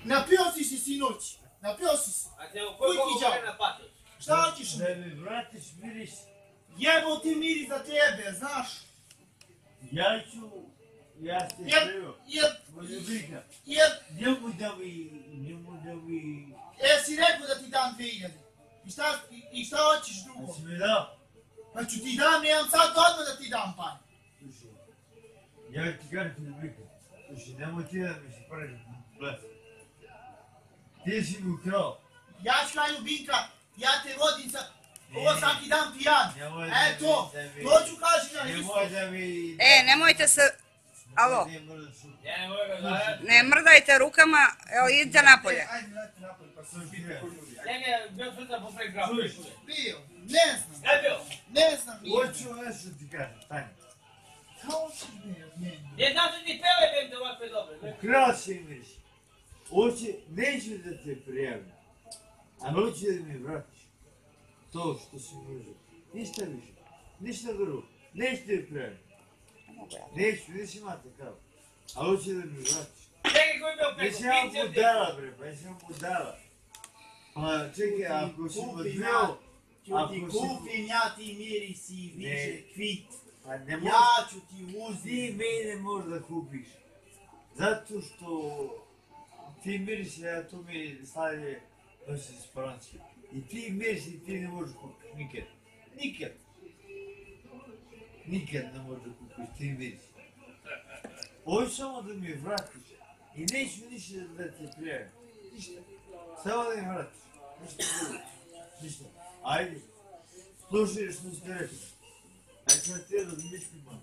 Napio si se sinoć. Napio si se. A te u Kuj ti koliko đavo? vremena patiš? Šta hoćeš? Da mi vratiš miris, Jebo ti miri za tebe, znaš? ja se Jer, preo, jer, može bika. jer, Njemu da mi, si rekao da ti dam 2000. I šta hoćeš drugo? si mi dao? Pa ću ti dam, nemam sad odmah da ti dam pare. Slušaj, ja ti kažem bika, slušaj, nemoj ti da mi se pravi bles. Ti si mi ukrao. Ja ću na ljubinka, ja te vodim sa... Ovo svaki dan pijan. Nemoj To ću kaži na isto. Nemoj da mi... Nemojte se, alo, Ja ne mogu ga zajati. ne mrdajte rukama, evo idite napolje. Ajde, leti napolje, pa se biti ko ljudi. Ne, ne, bio sutra posle igrao. Bio, ne znam, Kaj bio? ne znam, nije. Hoću nešto ti kažem, Tanja. Kao si bio, ne. Ne znam da ti peve pevite ovakve dobre. Ukrao si mi se. Neću da te prijavim, ali hoću da mi vratiš to što si mi uzeo. Ništa više, ništa drugo. Neću da te prijavim. Neću, nisi imate kao. Ali hoću da mi vratiš. Čekaj koji bio peko, Nisam ja pinci od budala bre, pa nisam budala. Pa čekaj, ako si odveo, Ću ti kupim, ja ti miri si više kvit. pa ne možeš, Ja ću ti ti uzeti. mene možda kupiš. Zato što ti miriš, ja to mi stavlje nosi s Francije. I ti miriš i ti ne možeš kupiš, nikad. Nikad. Nikad ne možeš kupiš, ti miriš. Ovo samo da mi vratiš. I neću ništa da te prijavim. Ništa. Samo da mi vratiš. Ništa drugo. Ništa. Ajde. Slušaj što ste rekli. Ajde sam ti razmišljati malo.